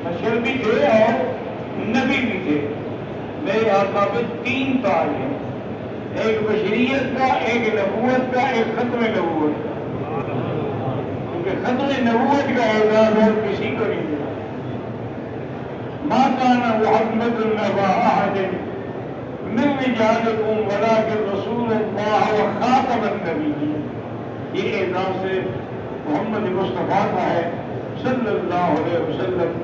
بشر بھی تھے اور نبی بھی تھے. میرے آقا پہ 3 تاج ہیں، ایک بشریت کا، ایک نبوت کا، ایک ختم نبوت کا. کیونکہ ختم نبوت کا اعزاز اور کسی کو نہیں ملا. ما كان محمد أبا أحد من رجالكم ولكن رسول الله وخاتم النبيين. یہ اعزاز صرف محمد مصطفیٰ کا ہے صلی اللہ علیہ وسلم.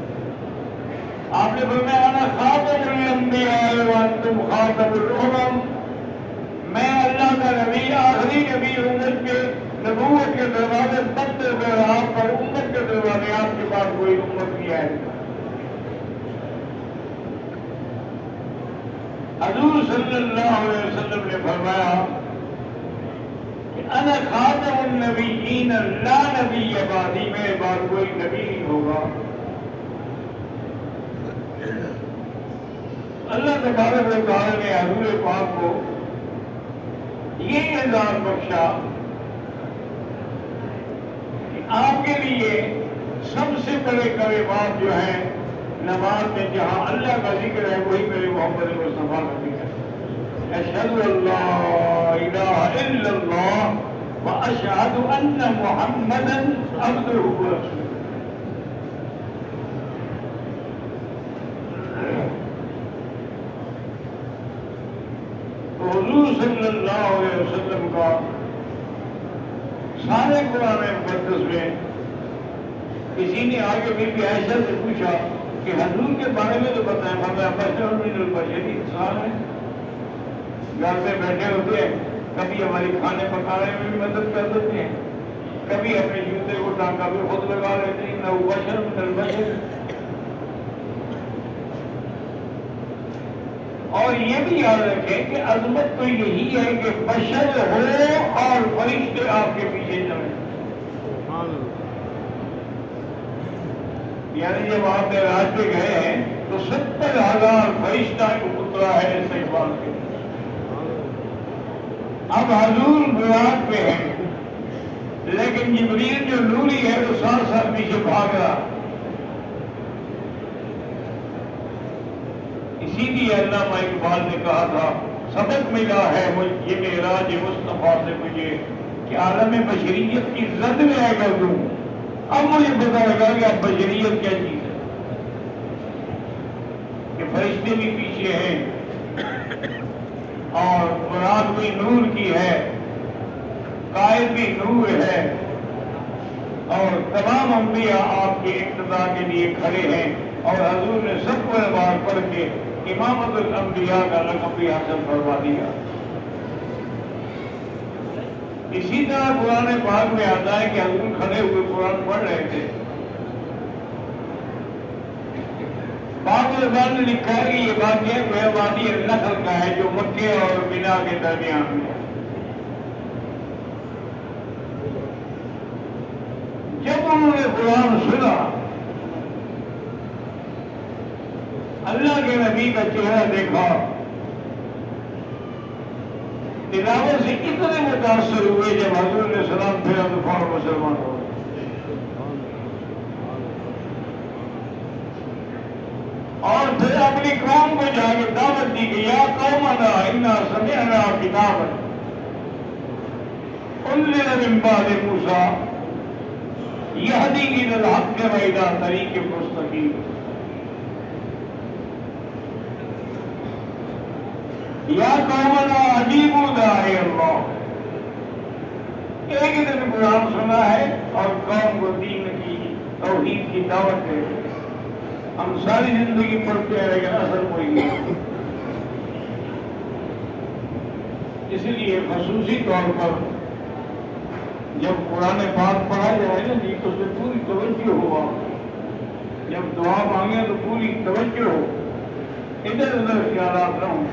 آپ نے فرمایا انا خاتم الانبیاء وانتم خاتم الامم. میں اللہ کا نبی، آخری نبی، امت کے نبوت کے دروازے بند کر آپ پر امت کے دروازے، آپ کے پاس کوئی امت نہیں آئے. حضور صلی اللہ علیہ وسلم نے فرمایا کہ انا خاتم النبیین لا نبی بعدی، میرے بعد کوئی نبی نہیں ہوگا. اللہ تبارک و تعالی نے حضور پاک کو یہ اعزاز بخشا کہ آپ کے لیے سب سے بڑے کلمات جو ہیں نماز میں، جہاں اللہ کا ذکر ہے وہی میرے محمد مصطفیٰ کا ذکر ہے. اشہد ان لا الہ الا اللہ واشہد ان محمدا عبدہ ورسولہ. تو حضور صلی اللہ علیہ وسلم کا سارے قرآن مقدس میں کسی نے آگے بی بی عائشہ سے پوچھا کہ حضور کے بارے میں تو بتائیں. فرمایا بشر من البشر، انسان ہے، گھر میں بیٹھے ہوتے ہیں، کبھی ہماری کھانے پکانے میں بھی مدد کر دیتے ہیں، کبھی اپنے جوتے کو ٹانکا بھی خود لگا لیتے ہیں. نہ بشر من البشر. اور یہ بھی یاد رکھیں کہ عظمت تو یہی ہے کہ بشر ہو اور فرشتے آپ کے پیچھے چلیں. یعنی جب آپ معراج پہ گئے ہیں تو 70,000 فرشتہ کو اترا ہے استقبال کے. اب حضور معراج پہ ہیں لیکن جبریل جو نوری ہے وہ 7 سال پیچھے بھاگ رہا. اسی لیے علامہ اقبال نے کہا تھا سبق ملا ہے یہ معراج مصطفیٰ سے مجھے کہ عالم بشریت کی زد میں آ کر دوں. اب مجھے پتا لگا کہ اب بشریت کیا چیز ہے، کہ فرشتے بھی پیچھے ہیں اور مراد بھی نور کی ہے، قائد بھی نور ہے، اور تمام انبیاء آپ کے اقتداء کے لیے کھڑے ہیں. اور حضور نے سب کو بار پڑھ کے امامت الانبیاء کا لقب بھی حاصل کروا دیا. اسی طرح قرآن پاک میں آتا ہے کہ حضور کھڑے ہوئے قرآن پڑھ رہے تھے. بعض علماء نے لکھا ہے کہ یہ واقعہ گویا وادی النخل کا ہے جو مکے اور منا کے درمیان میں ہے. جب انہوں نے قرآن سنا، اللہ کے نبی کا چہرہ دیکھا، تلاوت سے اتنے متاثر ہوئے جب حضور نے سلام پھیرا تو فوراً مسلمان ہو گئے. اور پھر اپنی قوم کو جا کے دعوت دی کہ یا قومنا انا سمعنا کتابا انزل من بعد موسیٰ یہدی الی الحق وإلی طریق مستقیم. یا قومنا اجیبوا داعی اللہ. ایک دن قرآن سنا ہے اور قوم کو دین کی توحید کی دعوت دے. ہم ساری زندگی پڑھتے ہیں لیکن اثر کوئی نہیں. اس لیے خصوصی طور پر جب قرآن پاک پڑھا جائے نا جی تو اس میں پوری توجہ ہوا. جب دعا مانگے تو پوری توجہ ہو، ادھر ادھر خیالات نہ ہوں.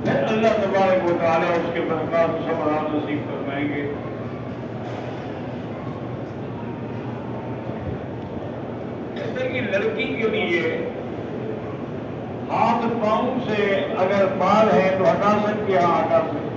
پھر اللہ تبارک و تعالیٰ اس کے برکات و ثمرات نصیب فرمائیں گے. جیسے کہ لڑکی کے لیے ہاتھ پاؤں سے اگر بال ہے تو ہٹا سکتے ہیں، ہٹا سکتے